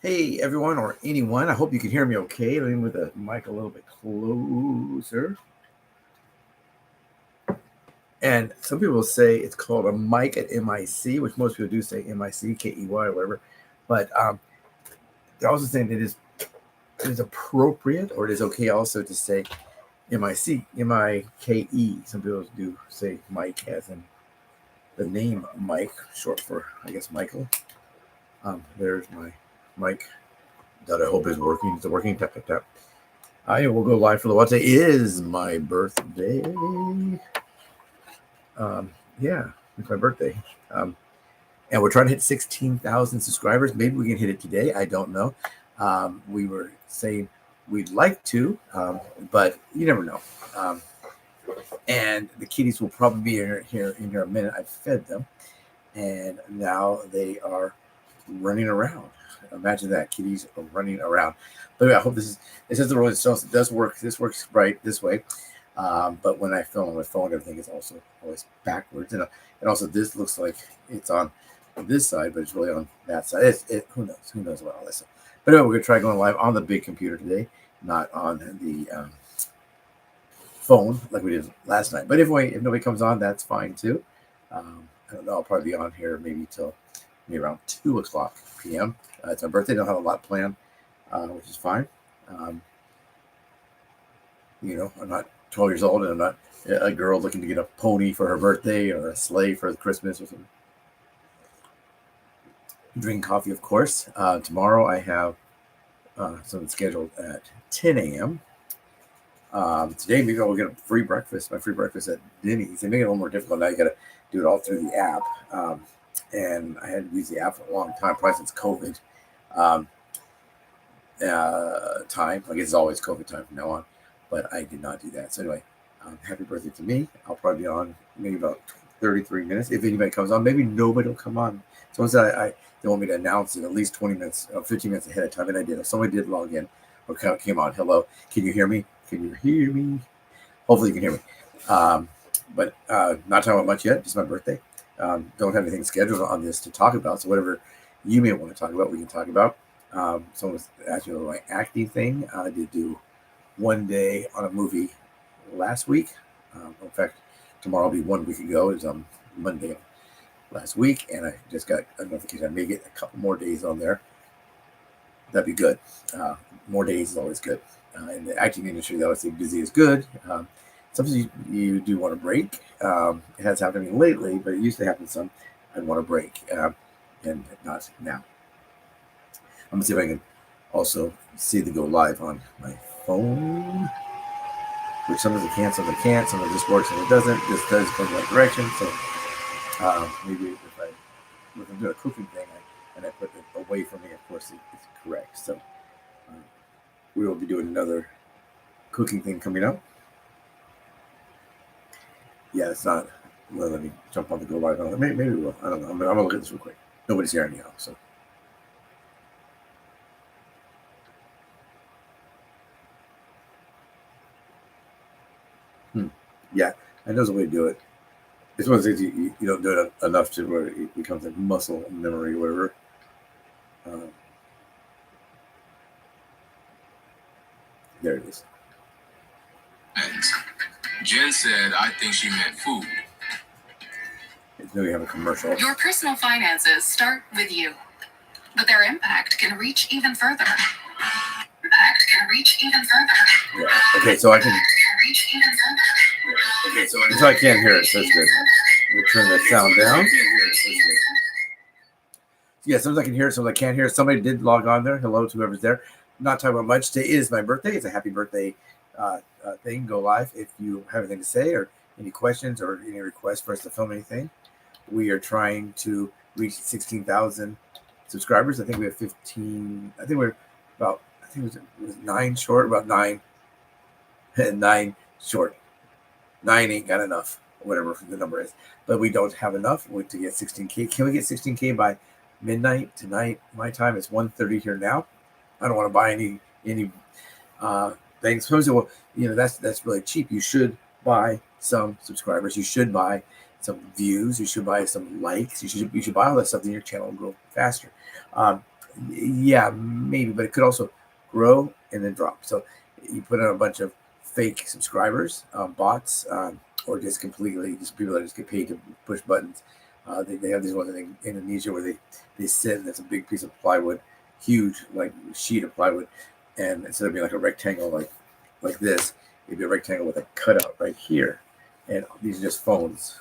Hey everyone, or anyone. I hope you can hear me okay. Let me move the mic a little bit closer. And some people say it's called a mic at MIC, which most people do say MIC, KEY, or whatever. But they're also saying it is appropriate, or it is okay also to say MIC, MIKE. Some people do say Mike, as in the name Mike, short for, I guess, Michael. There's my mic that I hope is working. It's working. Tap, tap, tap. I will go live for the what. Today is my birthday. Yeah, it's my birthday. Um, and we're trying to hit 16,000 subscribers. Maybe we can hit it today. I don't know. We were saying we'd like to, but you never know. And the kitties will probably be here in a minute. I fed them, and now they are running around. Imagine that, kitties are running around. But anyway, I hope this is the road itself. It does work. This works right this way. But when I film on my phone, everything is also always backwards. And also this looks like it's on this side, but it's really on that side. Who knows? Who knows about all this? But anyway, we're going to try going live on the big computer today, not on the phone like we did last night. But if nobody comes on, that's fine too. I don't know. I'll probably be on here maybe till maybe around 2 o'clock p.m. It's my birthday. Don't have a lot planned, which is fine. I'm not 12 years old, and I'm not a girl looking to get a pony for her birthday or a sleigh for Christmas or something. Drink coffee, of course. Tomorrow I have something scheduled at 10 a.m. Today maybe I'll get a free breakfast. My free breakfast at Denny's. They make it a little more difficult now. You got to do it all through the app. And I had to use the app for a long time, probably since COVID time. I guess it's always COVID time from now on. But I did not do that. So anyway, happy birthday to me. I'll probably be on maybe about 33 minutes. If anybody comes on, maybe nobody will come on. Someone said they want me to announce it at least 20 minutes, 15 minutes ahead of time, and I did. If somebody did log in or came on, hello, can you hear me? Can you hear me? Hopefully you can hear me. But not talking about much yet, just my birthday. Don't have anything scheduled on this to talk about. So whatever you may want to talk about, we can talk about. Someone was asking about my acting thing. I did do one day on a movie last week. In fact, tomorrow will be 1 week ago. It was on Monday last week, and I just got a notification. I may get a couple more days on there. That'd be good. More days is always good. In the acting industry, they always say busy is good. Sometimes you do want a break. It has happened to me lately, but it used to happen some. I'd want a break, and not now. I'm going to see if I can also see the go live on my phone, which sometimes it can, sometimes it can't, sometimes it just works and it doesn't. This does go in the right direction. So maybe if I'm doing a cooking thing and I put it away from me, of course it's correct. So we will be doing another cooking thing coming up. Yeah, it's not. Well, let me jump on the go live. Maybe we will. I don't know. I'm gonna look at this real quick. Nobody's here anyhow, so. Yeah, I know there's a way to do it. It's one of the things you don't do it enough to where it becomes like muscle memory or whatever. There it is. Jen said, I think she meant food. It's maybe have a commercial. Your personal finances start with you, but their impact can reach even further. Yeah. Okay, so I can. Okay, so I can't hear it. So it's good. We'll turn that sound down. Yeah, sometimes I can hear it, sometimes I can't hear it. Somebody did log on there. Hello to whoever's there. Not talking about much. Today is my birthday. It's a happy birthday thing. Go live if you have anything to say or any questions or any requests for us to film anything. We are trying to reach 16,000 subscribers. I think we have 15. I think we're about. I think it was 9 short. About 9. 9 short. 9 ain't got enough. Whatever the number is, but we don't have enough to get 16K. Can we get 16K by midnight tonight? My time is 1:30 here now. I don't want to buy any things. Suppose well, that's really cheap. You should buy some subscribers. You should buy some views. You should buy some likes. You should buy all that stuff, then your channel will grow faster. Yeah, maybe, but it could also grow and then drop. So you put on a bunch of fake subscribers, bots, or just completely just people that just get paid to push buttons. They have these ones in Indonesia where they sit and it's a big piece of plywood, huge like sheet of plywood, and instead of being like a rectangle like this, it'd be a rectangle with a cutout right here, and these are just phones,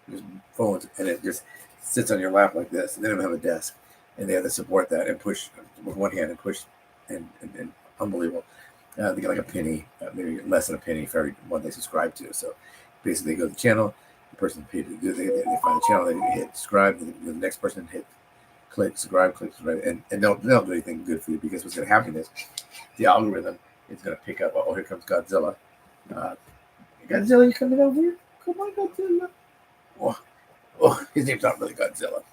and it just sits on your lap like this, and they don't have a desk, and they have to support that and push with one hand and push, and unbelievable. They get like a penny, maybe less than a penny for every one they subscribe to. So basically, they go to the channel, the person paid to do, they find the channel, they hit subscribe, the next person click subscribe, and they don't do anything good for you, because what's going to happen is the algorithm is going to pick up. Oh, here comes Godzilla. Godzilla, you coming over here? Come on, Godzilla. Oh, his name's not really Godzilla.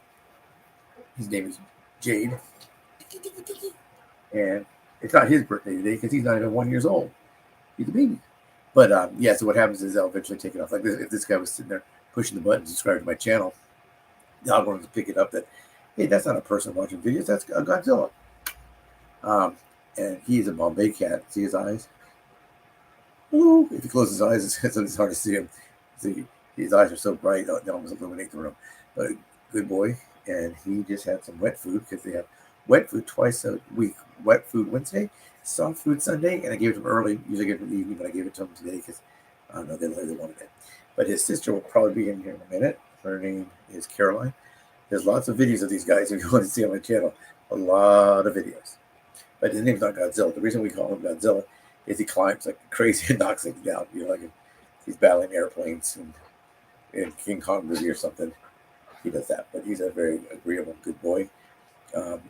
His name is Jade. And it's not his birthday today because he's not even 1 year old. He's a baby. But yeah, so what happens is they'll eventually take it off. Like this, if this guy was sitting there pushing the button, subscribe to my channel, the algorithm will pick it up that, hey, that's not a person watching videos, that's a Godzilla. And he's a Bombay cat. See his eyes? Ooh, if he closes his eyes, it's hard to see him. See, his eyes are so bright, they almost illuminate the room. But good boy. And he just had some wet food because they have wet food twice a week. Wet food Wednesday, soft food Sunday, and I gave it to him early. Usually I give it in the evening, but I gave it to him today because I don't know, they really wanted it. But his sister will probably be in here in a minute. Her name is Caroline. There's lots of videos of these guys if you want to see on my channel. A lot of videos. But his name's not Godzilla. The reason we call him Godzilla is he climbs like crazy and knocks things down. You know, like he's battling airplanes and in King Kong movie or something. He does that, but he's a very agreeable, good boy.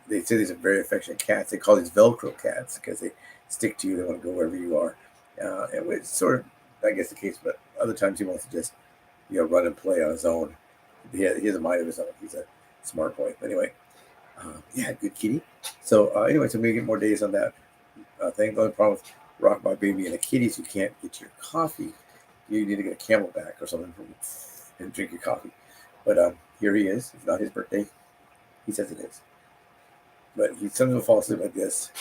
They say these are very affectionate cats. They call these Velcro cats because they stick to you. They want to go wherever you are. And it's sort of, I guess, the case, but other times he wants to just, run and play on his own. He has a mind of his own. He's a smart boy. But anyway, yeah, good kitty. So anyway, so maybe get more days on that thing. The only problem with Rock My Baby and a kitty is you can't get your coffee. You need to get a Camelback or something and drink your coffee. But here he is. It's not his birthday. He says it is. But he sometimes will fall asleep like this,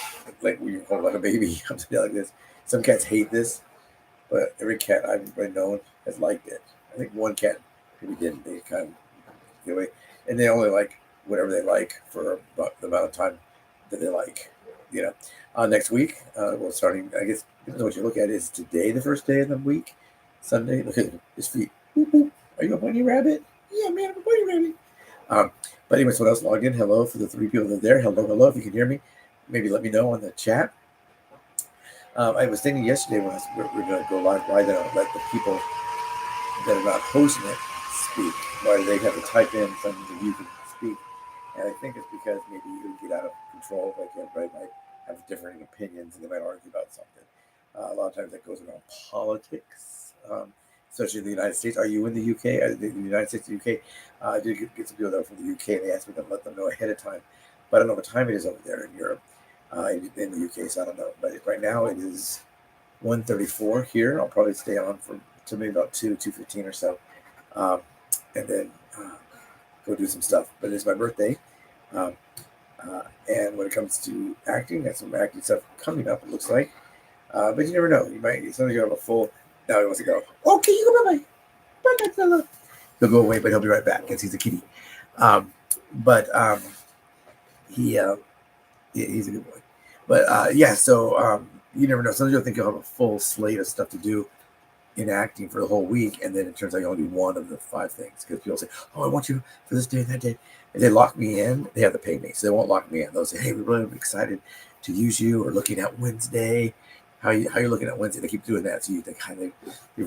like when you hold like a baby, something like this. Some cats hate this, but every cat I've known has liked it. I think one cat maybe didn't. They kind of get away, and they only like whatever they like for about the amount of time that they like. Next week, we're starting. I guess depends on what you look at. Is today the first day of the week? Sunday. Look at his feet. Boop, boop. Are you a bunny rabbit? Yeah, man, I'm a bunny rabbit. But anyway, so what else logged in? Hello for the 3 people that are there. Hello. If you can hear me, maybe let me know on the chat. I was thinking yesterday when we're going to go live, why don't I let the people that are not hosting it speak? Why do they have to type in something that you can speak? And I think it's because maybe you get out of control. Like everybody might have differing opinions and they might argue about something. A lot of times that goes around politics. Especially in the United States. Are you in the UK? The United States, the UK? I did get some people there from the UK, and they asked me to let them know ahead of time. But I don't know what time it is over there in Europe, in the UK, so I don't know. But right now it is 1:34 here. I'll probably stay on to maybe about 2:15 or so, and then go do some stuff. But it's my birthday, and when it comes to acting, got some acting stuff coming up, it looks like. But you never know. Sometimes you have a full. Now he wants to go. Okay, you go bye. Bye, Godzilla. He'll go away, but he'll be right back because he's a kitty. He's a good boy. But yeah, so you never know. Sometimes you'll think you'll have a full slate of stuff to do in acting for the whole week, and then it turns out you only do one of the 5 things because people say, "Oh, I want you for this day and that day." If they lock me in, they have to pay me, so they won't lock me in. They'll say, "Hey, we're really excited to use you," or looking at Wednesday. How you looking at Wednesday? They keep doing that. So you've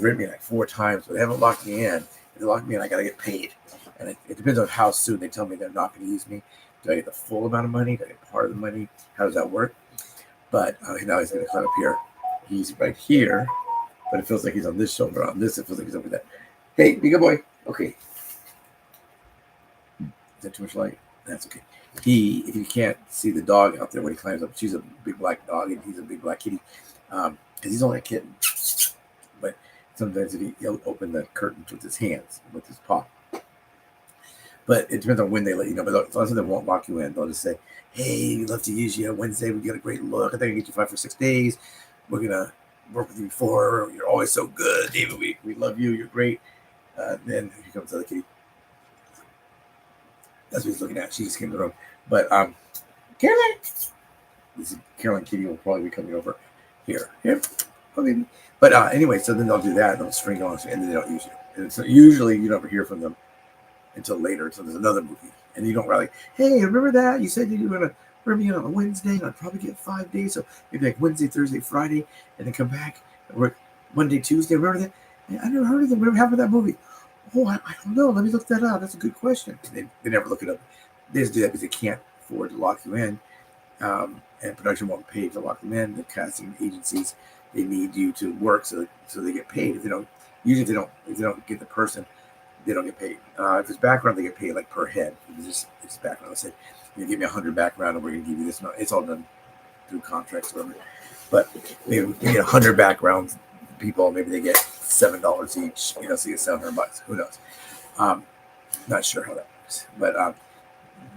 written me like 4 times, but they haven't locked me in. If they lock me in, I got to get paid. And it depends on how soon they tell me they're not going to use me. Do I get the full amount of money? Do I get part of the money? How does that work? But now he's going to climb up here. He's right here, but it feels like he's on this shoulder. On this, it feels like he's over there. Hey, be a good boy. Okay. Is that too much light? That's okay. If you can't see the dog out there when he climbs up, she's a big black dog and he's a big black kitty. Because he's only a kitten. But sometimes he'll open the curtains with his hands, with his paw. But it depends on when they let you know. But as long as they won't lock you in, they'll just say, "Hey, we'd love to use you Wednesday. We got a great look. I think I can get you 5 or 6 days. We're gonna work with you before. You're always so good, David. We love you. You're great." Then here comes the other kitty. That's what he's looking at. She just came to the room. But Caroline, this is Caroline Kitty will probably be coming over here. Okay. But anyway, so then they'll do that. They'll string on, and then they don't use you. And so usually you never hear from them until later. So there's another movie, and you don't really, hey, remember that you said you were gonna bring me in on a Wednesday, and I'd probably get 5 days. So maybe like Wednesday, Thursday, Friday, and then come back and work Monday, Tuesday. Remember that? I never heard of them. Whatever happened to that movie? Oh, I don't know. Let me look that up. That's a good question. They never look it up. They just do that because they can't afford to lock you in, and production won't pay to lock them in. The casting agencies, they need you to work so they get paid. If they don't, usually if they don't get the person, they don't get paid. If it's background, they get paid like per head. It's background. I said, you give me 100 background, and we're gonna give you this. It's all done through contracts, whatever. But maybe you get 100 backgrounds people, maybe they get $7 each. So you get $700. Who knows? Not sure how that works, but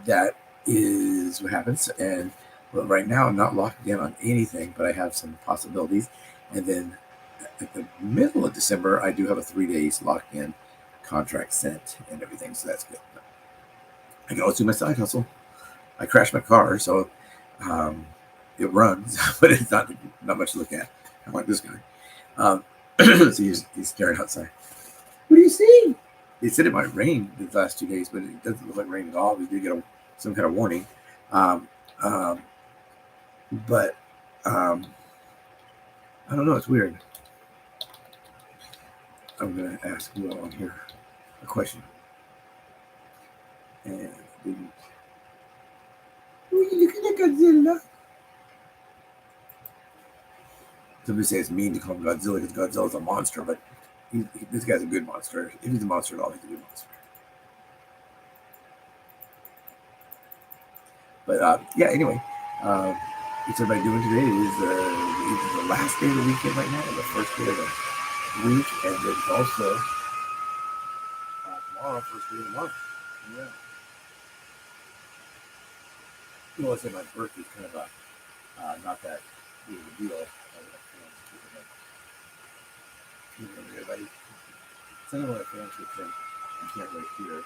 that is what happens. And right now, I'm not locked in on anything, but I have some possibilities. And then at the middle of December, I do have a 3 days locked in contract sent and everything, so that's good. I can always do my side hustle. I crashed my car, so it runs, but it's not much to look at. I like this guy. So he's staring outside. What do you see? They said it might rain the last 2 days, but it doesn't look like rain at all. We did get some kind of warning. But I don't know. It's weird. I'm going to ask you all on here a question. And didn't. Look at Godzilla. Somebody says it's mean to call him Godzilla because Godzilla's a monster, but this guy's a good monster. If he's a monster at all, he's a good monster. But yeah, anyway, what's everybody doing today? It is the last day of the weekend right now, and the first day of the week, and it's also tomorrow, first day of the month. Yeah. Let's say my birthday's kind of not that big of a deal. Everybody, some of my fans would think I can't really hear in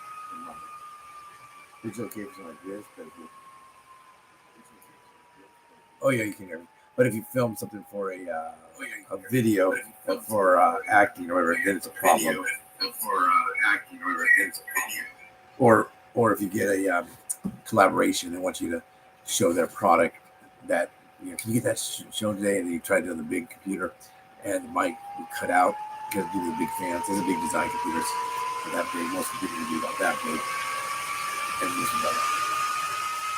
my. It's okay for something like this, but if you. Oh yeah, you can hear me. But if you film something for a video for acting or whatever, then it's a problem. Or if you get a collaboration and want you to show their product, that can you get that shown today? And then you try to do it on the big computer, and the mic will cut out because due to the big fans. There's a big design computers that big. Most computers do about that big, and this is better.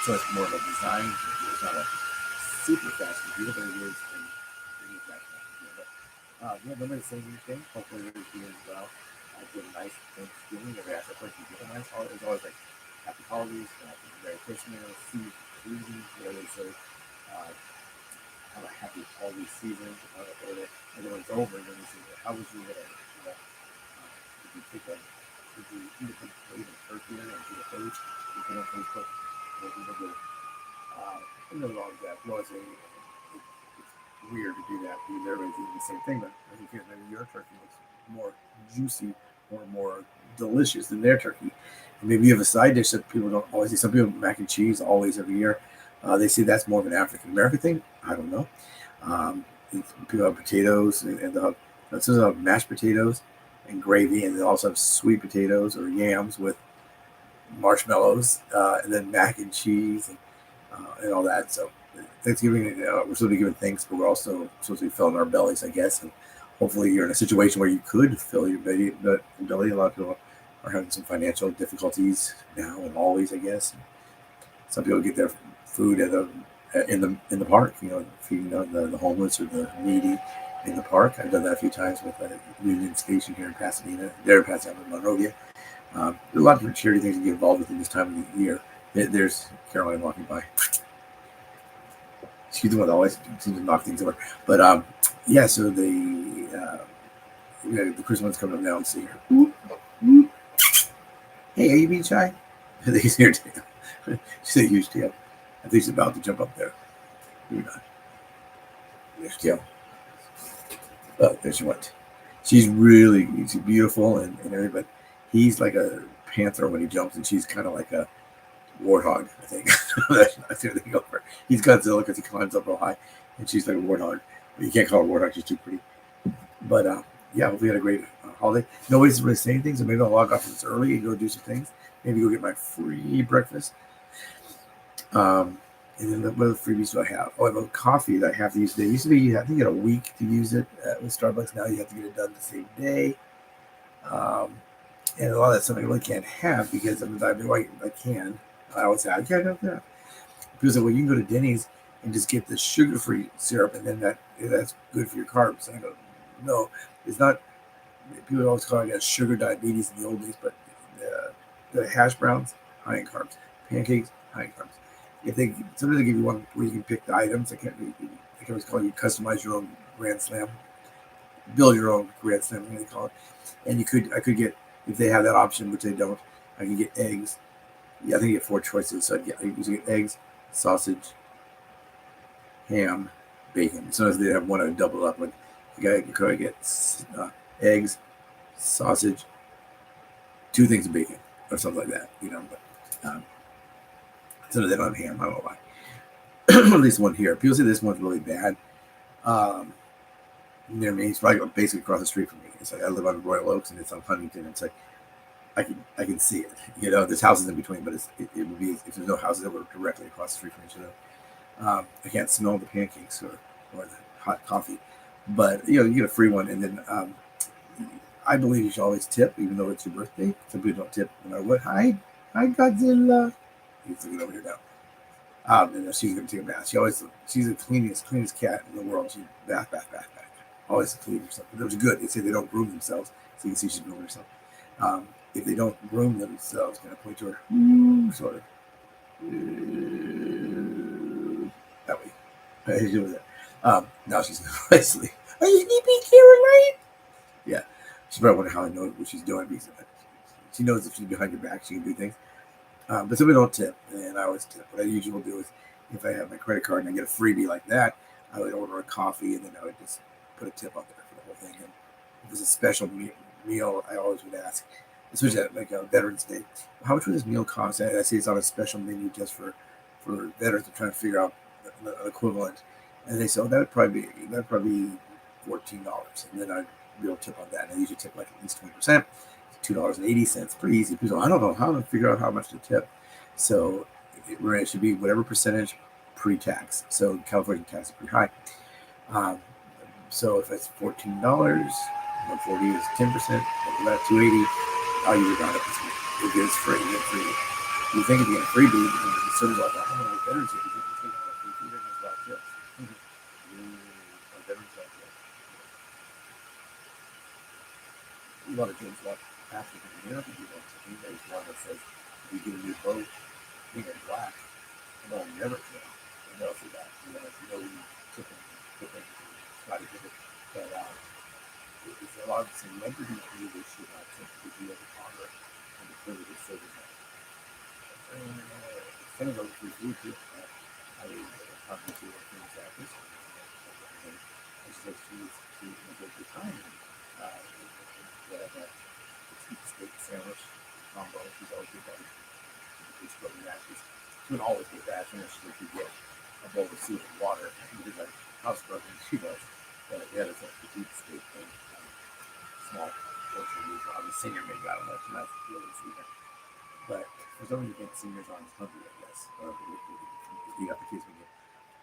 So it's more of a design computer. It's not a super fast computer, but it is a fast computer. But yeah, nobody's saying anything. Hopefully everybody's doing well. I did a nice Thanksgiving. Every asked a question, did a nice holiday. It's always like happy holidays, Merry Christmas, season, where they say have a happy holiday season. And when it's over, then they say, how was your day? Did you eat a turkey and do the food? You put on Facebook, or people do. Nothing wrong with that. You always say it's weird to do that because everybody's eating the same thing, but I think maybe your turkey looks more juicy or more delicious than their turkey. And maybe you have a side dish that people don't always see. Some people mac and cheese always every year. They say that's more of an African American thing. I don't know. People have potatoes and some have mashed potatoes and gravy, and they also have sweet potatoes or yams with marshmallows, and then mac and cheese and all that. So Thanksgiving, we're supposed to be giving thanks, but we're also supposed to be filling our bellies, I guess. And hopefully you're in a situation where you could fill your belly. A lot of people are having some financial difficulties now and always, I guess. Some people get their food in the park, feeding the homeless or the needy in the park. I've done that a few times with a Union Station here in Pasadena. There in Pasadena, Monrovia. There are a lot of different charity things to get involved with in this time of the year. There's Caroline walking by. She's the one that always seems to knock things over. But yeah, so the Christmas one's coming up now. Let's see here. Hey, are you being shy? I think he's near tail. She's a huge tail. I think she's about to jump up there. Maybe not. There's tail. Oh, there she went. She's beautiful and everything, but he's like a panther when he jumps, and she's kind of like a warthog, I think. That's the other thing over. He's Godzilla because he climbs up real high, and she's like a warthog. But you can't call her warthog; she's too pretty. But yeah, hopefully we had a great holiday. Nobody's really saying things, so maybe I'll log off this early and go do some things. Maybe go get my free breakfast. And then what other freebies do I have? Oh, I have a coffee that I have to use today. It used to be you have to get a week to use it with Starbucks. Now you have to get it done the same day. And a lot of that stuff I really can't have because I'm like, I can. I always say, I can't have that. People say, well, you can go to Denny's and just get the sugar-free syrup, and then that's good for your carbs. And I go, no, it's not. People always call it sugar diabetes in the old days, but the hash browns, high in carbs. Pancakes, high in carbs. Sometimes they give you one where you can pick the items. They can always call you customize your own Grand Slam, build your own Grand Slam, what they call it. And I could get, if they have that option, which they don't, I can get eggs. Yeah, I think you get 4 choices. So I usually get eggs, sausage, ham, bacon. Sometimes they have one that double up. Like you could get eggs, sausage, 2 things of bacon, or something like that. But sometimes they don't have ham. I don't know why. At least one here. People say this one's really bad. Near me, it's right basically across the street from me. It's like I live on Royal Oaks and it's on Huntington. It's like I can see it. There's houses in between, but it would be if there's no houses that were directly across the street from each other. I can't smell the pancakes or the hot coffee, but you get a free one, and then I believe you should always tip, even though it's your birthday. Some people don't tip no matter what. Hi Godzilla. He's looking over here now. And she's gonna take a bath. She's the cleanest cat in the world. She bath. Always clean herself. But it was good. They say they don't groom themselves, so you can see she's grooming herself. If they don't groom themselves, I'm gonna point to her sort of that way. She's doing that. Now she's asleep. Are you sleeping, Caroline? Yeah. She's probably wondering how I know what she's doing because she knows if she's behind your back, she can do things. But some people don't tip, and I always tip. What I usually will do is, if I have my credit card and I get a freebie like that, I would order a coffee, and then I would just put a tip up there for the whole thing. And if it's a special meal, I always would ask, especially at like a Veterans Day, how much would this meal cost? I see it's on a special menu just for veterans. I'm trying to figure out the equivalent, and they say, oh, that'd probably be $14, and then I'd be able to tip on that. And I usually tip like at least 20%. $2.80. Pretty easy. People, I don't know how to figure out how much to tip. So it should be whatever percentage pre-tax. So California tax is pretty high. So if it's $14, 140 is 10%. About $2.80. I'll use it on it. It's free. It's free. You think if you get a freebie, the service like that. I don't know what veterans do. You think it's free food and it's about tips. A lot of kids watch African American people. There's one that says, "We get a new boat, we get black, and I'll never fail." And they'll see that. If you know we took them, try to get it, but it's a lot of celebrities really should not tip because you have a Congress and the privilege of serving them. Some of those free food too. I was talking to a famous actress, and she said she was a good time. Steak sandwich combo. She's always good. She's probably that. She would always get that. And she would get a bowl of soup and water. She did like house broken. She does. But yeah, it's a petite steak thing. Small portion of I'm a singer, maybe. I don't know. She's not really a singer. But for some reason, you think singers aren't hungry, I guess. Or you got the kids we get.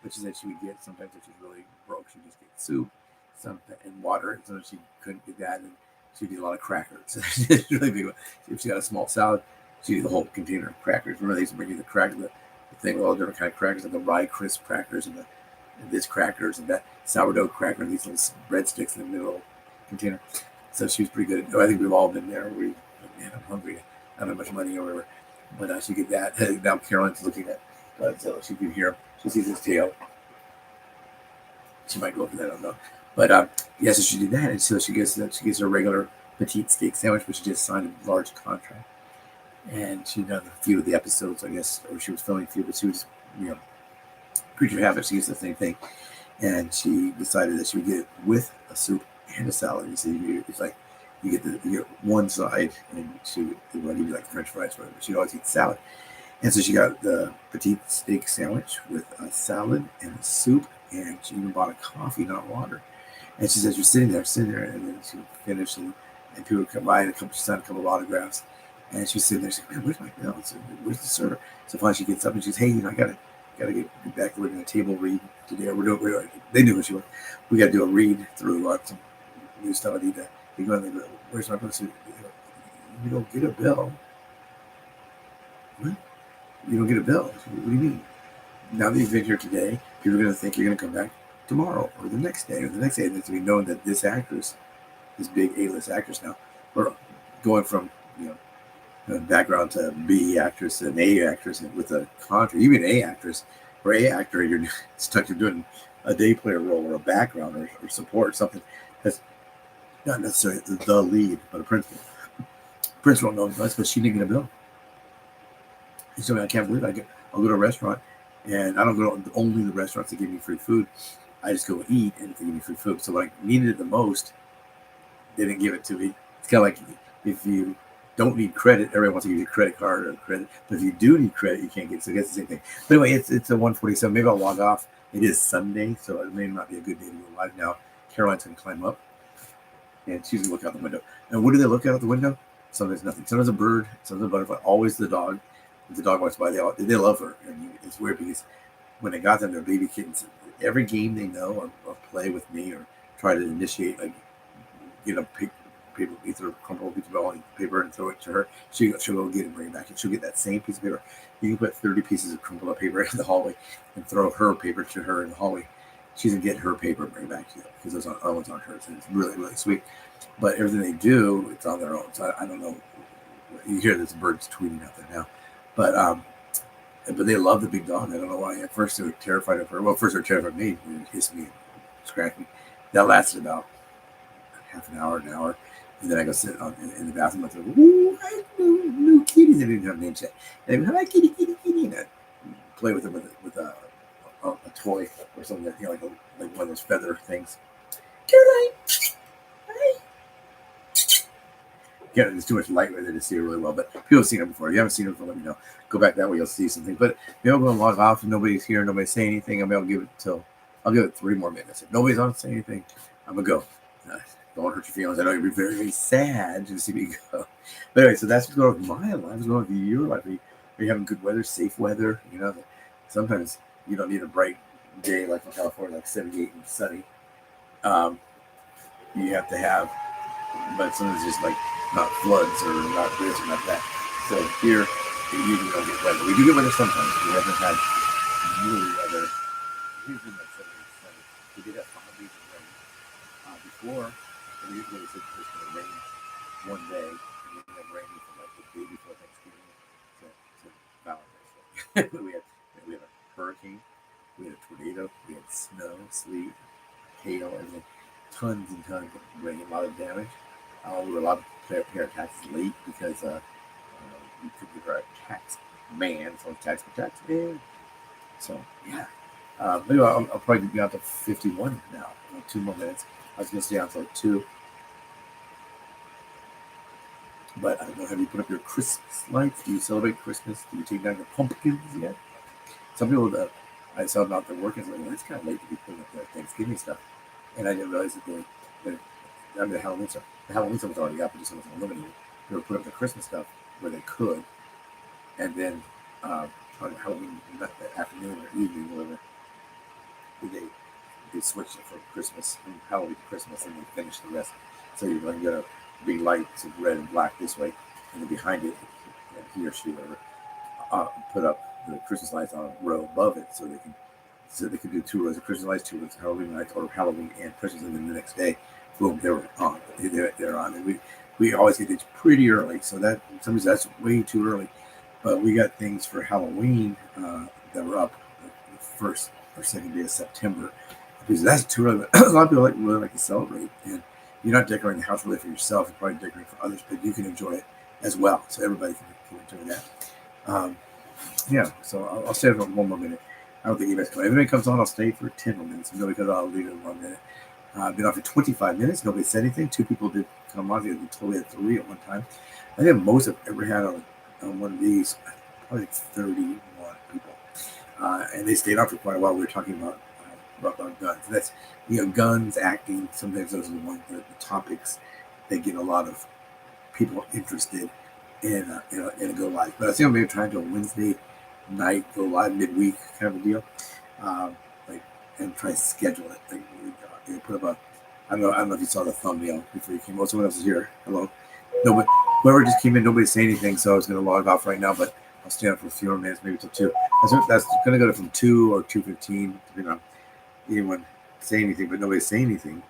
But she said she would get, sometimes if she's really broke, she'd just get soup and water. And sometimes she couldn't get that. And she'd eat a lot of crackers. It's really big. If she got a small salad, she'd eat the whole container of crackers. Remember, they used to bring you the thing with all the different kind of crackers, like the rye crisp crackers and this crackers and that sourdough cracker and these little breadsticks in the middle container. So she was pretty good. I think we've all been there. Man, I'm hungry. I don't have much money or whatever. But she get that. Now Caroline's looking at Godzilla. She can hear him. She sees his tail. She might go for that. I don't know. But yeah, so she did that, and so she gets her regular petite steak sandwich, but she just signed a large contract. and she'd done a few of the episodes, I guess, or she was filming a few, but she was, Creature Habit, she gets the same thing. And she decided that she would get it with a soup and a salad. You see, it's like you get one side, and she would give you like French fries, whatever. She'd always eat salad. And so she got the petite steak sandwich with a salad and a soup, and she even bought a coffee, not water. And she says, you're sitting there, and then she finished, and people would come by, and she signed a couple of autographs. And she's sitting there, she's like, man, where's my bill? So, where's the server? So finally she gets up, and she's, hey, I gotta get back. We're doing a table read today. They knew what she was. We got to do a read through on some new stuff. I need to go in there. Where's my bill? So, you don't get a bill. What? You don't get a bill. What do you mean? Now that you've been here today, people are going to think you're going to come back tomorrow or the next day or the next day. And it's known that this actress, this big A-list actress now, we're going from, background to B actress and A actress with a contract. Even A actress or A actor, you're stuck to doing a day player role or a background or support, something that's not necessarily the lead, but a principal. Principal knows us, but she didn't get a bill. She told me, I can't believe it. I'll go to a restaurant, and I don't go to only the restaurants that give me free food. I just go eat, and they give me free food. So when I needed it the most, they didn't give it to me. It's kind of like if you don't need credit, everyone wants to give you a credit card or credit. But if you do need credit, you can't get it. So I guess the same thing. But anyway, it's a 1:47. Maybe I'll log off. It is Sunday, so it may not be a good day to go live now. Caroline's going to climb up, and she's going to look out the window. And what do they look out the window? Sometimes nothing. Sometimes a bird, sometimes a butterfly, always the dog. If the dog walks by, they love her. And it's weird because when they got them, they're baby kittens. Every game they know or play with me or try to initiate, like, paper, either crumple a piece of paper and throw it to her. She'll go get it and bring it back, and she'll get that same piece of paper. You can put 30 pieces of crumpled up paper in the hallway and throw her paper to her in the hallway. She's going to get her paper and bring it back to you because those other ones aren't hers. And it's really, really sweet. But everything they do, it's on their own. So I don't know. You hear this birds tweeting out there now. But they love the big dog. I don't know why. At first they were terrified of her. Well, first they were terrified of me. They would hiss me and scratch me. That lasted about half an hour. And then I go sit in the bathroom. I go, ooh, hi, new kitties. They didn't have names yet. And they go, hi, kitty. And I play with them with a toy or something, like one of those feather things. Caroline, hi. Yeah, there's too much light right there to see her really well. But people have seen her before. If you haven't seen her before, let me know. Go back that way, you'll see something. But maybe I'll go and log off if nobody's here, nobody's saying anything. I'll give it 3 more minutes. If nobody's on to say anything, I'm gonna go. Don't hurt your feelings. I know you'll be very, very sad to see me go. But anyway, so that's what's going on with my life. What's going on with your life? Are you having good weather, safe weather? Sometimes you don't need a bright day like in California, like 78 and sunny. You have to have, but sometimes it's just like not floods or not this or not that. So here, you usually don't get weather. We do get weather sometimes. We haven't had really weather. Usually like 78 and sunny. We did have 5 weeks of rain. Before, we usually said it's going to rain one day, and then it rained from like the day before Thanksgiving to Valentine's Day. we had a hurricane, we had a tornado, we had snow, sleet, hail, everything. Tons and tons of rain, a lot of damage. We were allowed to pay our taxes late because we could give our tax man, so tax man. So yeah. Maybe I'll probably be out to 51 now. 2 more minutes. I was going to stay on until 2. But I don't know, have you put up your Christmas lights? Do you celebrate Christmas? Do you take down your pumpkins yet? Some people that I saw them out there working, so it's kind of late to be putting up their Thanksgiving stuff. And I didn't realize that the Halloween stuff. The Halloween stuff was already up, but just wasn't eliminated. They would put up the Christmas stuff where they could. And then on Halloween afternoon or evening, whatever, they switched it from Christmas, from Halloween to Christmas, and they finished the rest. So you're going to get a big lights of red and black this way, and then behind it, he or she whatever, put up the Christmas lights on a row above it, so they could do 2 rows of Christmas lights, 2 rows of Halloween lights, or Halloween and Christmas, and then the next day, boom, they're on. They're on, and we always get things pretty early, so that sometimes that's way too early. But we got things for Halloween that were up the first or second day of September. Because that's too early. A lot of people really like to celebrate, and you're not decorating the house really for yourself. You're probably decorating for others, but you can enjoy it as well. So everybody can enjoy that. Yeah, so I'll stay for one more minute. I don't think anybody's coming. If anybody comes on, I'll stay for 10 more minutes. If nobody comes on, I'll leave it in 1 minute. I've been on for 25 minutes. Nobody said anything. 2 people did come on. They totally had 3 at one time. I think most I've ever had on one of these, probably 31 people. And they stayed on for quite a while. We were talking about guns. And that's, guns, acting. Sometimes those are the topics that get a lot of people interested in a go live. But I think I'm maybe trying to do a Wednesday night go live midweek kind of a deal, and try to schedule it. Put up I don't know if you saw the thumbnail before you came. Oh, someone else is here. Hello. Nobody. Whoever just came in, nobody saying anything, so I was going to log off right now, but I'll stay on for a few more minutes, maybe till 2. That's going to go to from 2 or 2:15, depending on anyone saying anything, but nobody's saying anything,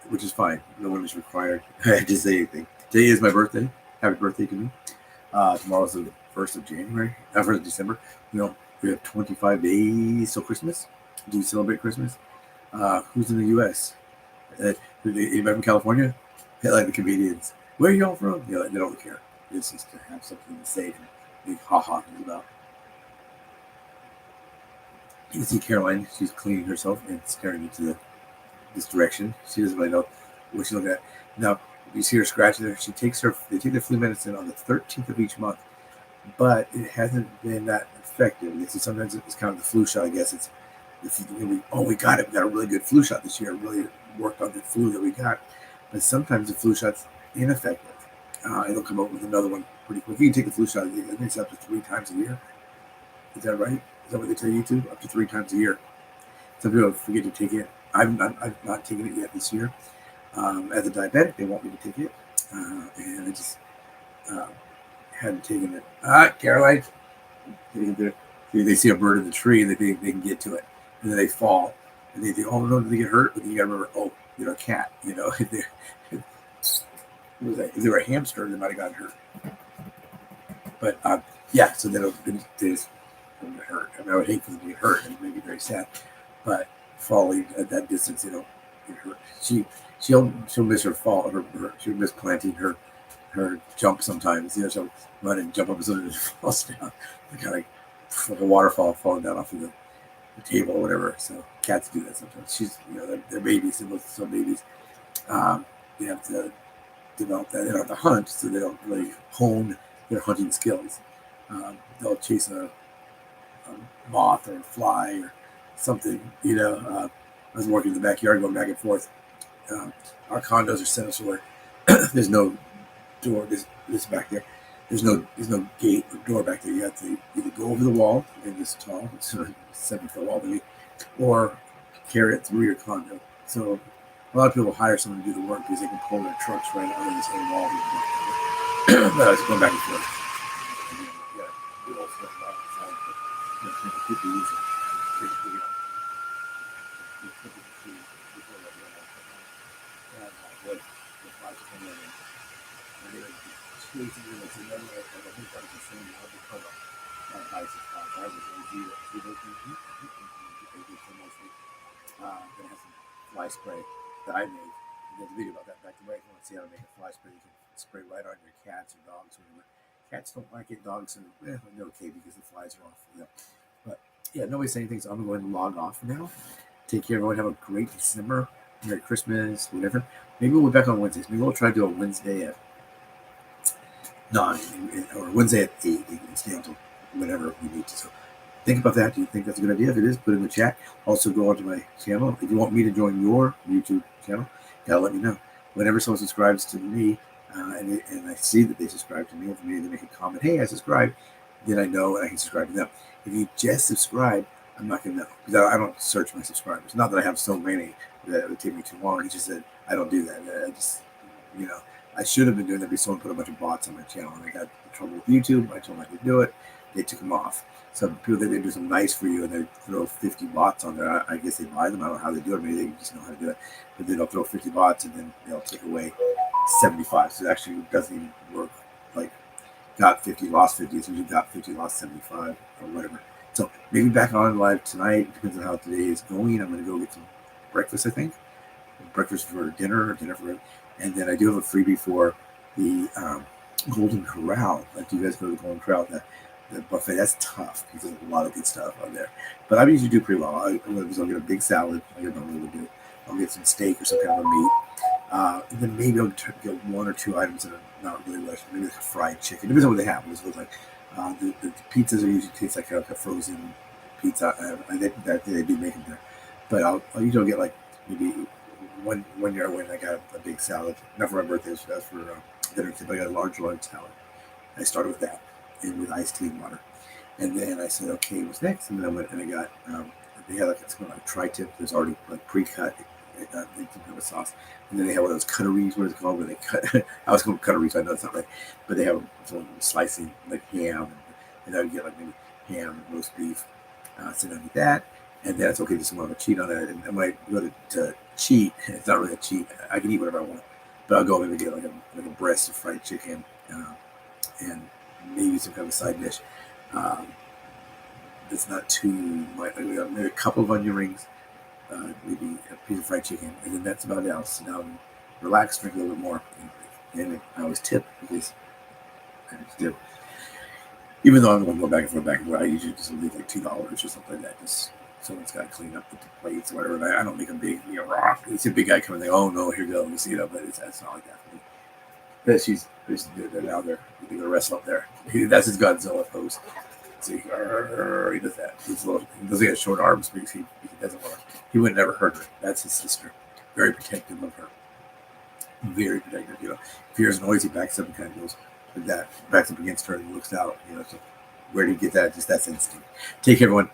which is fine. No one is required to say anything. Today is my birthday. Happy birthday to me. Tomorrow's the 1st of January, 1st of December. We have 25 days till Christmas. Do you celebrate Christmas? Who's in the U.S.? Anybody from California? Like the comedians. Where are y'all from? They don't care. It's just to have something to say and make ha-ha about. You can see Caroline. She's cleaning herself and staring into this direction. She doesn't really know what she's looking at. Now, you see her scratching there. They take the flu medicine on the 13th of each month, but it hasn't been that effective. Sometimes it's kind of the flu shot. I guess we got it. We got a really good flu shot this year. It really worked on the flu that we got. But sometimes the flu shot's ineffective. It'll come up with another one pretty quick. You can take the flu shot, I think it's up to 3 times a year. Is that right? Is that what they tell you to? Up to 3 times a year. Some people forget to take it. I've not taken it yet this year. As a diabetic, they want me to take it. And I just hadn't taken it. Caroline. They see a bird in the tree and they think they can get to it. And then they fall. And they think, oh no, did they get hurt? But then you gotta remember, they're a cat, if they were a hamster, they might have gotten hurt. But so they just don't get hurt. I would hate for them to get hurt. It would be very sad. But falling at that distance, they don't get hurt. She'll miss her fall. She'll miss planting her jump sometimes. She'll run and jump up as soon as it falls down. Kind of like a waterfall falling down off of the table or whatever. So cats do that sometimes. They're babies, and with some babies, they have to develop that. They don't have to hunt, so they don't really hone their hunting skills. They'll chase a moth or a fly or something. I was working in the backyard, going back and forth. Our condos are set up so where there's no door. This back there. There's no gate or door back there. You have to either go over the wall, and this tall, it's a 7-foot wall, maybe, or carry it through your condo. So a lot of people hire someone to do the work because they can pull their trucks right under the same wall. But it's going back and forth. Fly spray that I made. There's a video about that back to right. If you want to see how to make a fly spray, you can spray right on your cats or dogs or whatever. Cats don't like it. Dogs are okay because the flies are off. But nobody's saying anything, so I'm going to log off now. Take care, everyone. Have a great December. Merry Christmas, whatever. Maybe we'll be back on Wednesdays. Maybe we'll try to do a Wednesday at 9 or Wednesday at 8. We can stay until whenever we need to. So think about that. Do you think that's a good idea? If it is, put it in the chat. Also, go onto my channel. If you want me to join your YouTube channel, gotta let me know. Whenever someone subscribes to me, and I see that they subscribe to me, if they make a comment, hey, I subscribed, then I know and I can subscribe to them. If you just subscribe, I'm not going to know because I don't search my subscribers. Not that I have so many that it would take me too long. It's just that I don't do that. I just, I should have been doing that because someone put a bunch of bots on my channel and I got in trouble with YouTube. I told them I could do it. They took them off. So people think they do something nice for you and they throw 50 bots on there. I guess they buy them. I don't know how they do it. Maybe they just know how to do it. But then they'll throw 50 bots and then they'll take away 75. So it actually doesn't even work. Like got 50, lost 50. So you got 50, lost 75 or whatever. So maybe back on live tonight. Depends on how today is going. I'm going to go get some breakfast, I think. Breakfast for dinner or dinner for... And then I do have a freebie for the Golden Corral. Like, you guys go to the Golden Corral, the buffet, that's tough because there's a lot of good stuff on there. But I usually do pretty well. I'll get a big salad. I get really good. I'll get some steak or some kind of meat. And then maybe I'll get one or two items that are not really much. Maybe like a fried chicken. Depends on what they have. It looks like the pizzas are usually taste like a frozen pizza. I think that they do make them there. But I'll usually get like maybe one year when I got a big salad. Not for my birthday. That's for dinner. But I got a large salad. I started with that and with iced tea and water. And then I said, okay, what's next? And then I went and I got they had like it's called like tri-tip. There's already like pre-cut. They have a sauce, and then they have one of those cutteries. What is it called? Where they cut? I was called cutteries. So I know it's not right, but they have some slicing like ham, and I would get like maybe ham and roast beef. So I get that, and then it's okay. Just want to cheat on it. And when I go to cheat, it's not really a cheat. I can eat whatever I want, but I'll go and get like a breast of fried chicken, and maybe some kind of side dish. It's not too much. Maybe a couple of onion rings. Maybe a piece of fried chicken, and then that's about it. I'll sit down, relax, drink a little bit more, and I always tip because I just do. Even though I'm going to go back and forth, I usually just leave like $2 or something like that. Just someone's got to clean up the plates or whatever. And I don't make a big, rock. It's a big guy coming, like, oh no, here goes, but that's not like that for me. But she's out there. They're going to wrestle up there. That's his Godzilla pose. So he does that. He doesn't get short arms because he doesn't want to. He would never hurt her. That's his sister. Very protective of her. Very protective. If he hears a noise, he backs up and kind of goes like that. Backs up against her and looks out. So where do you get that? Just that's instinct. Take care, everyone.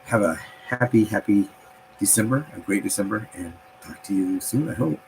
Have a happy December, a great December, and talk to you soon, I hope.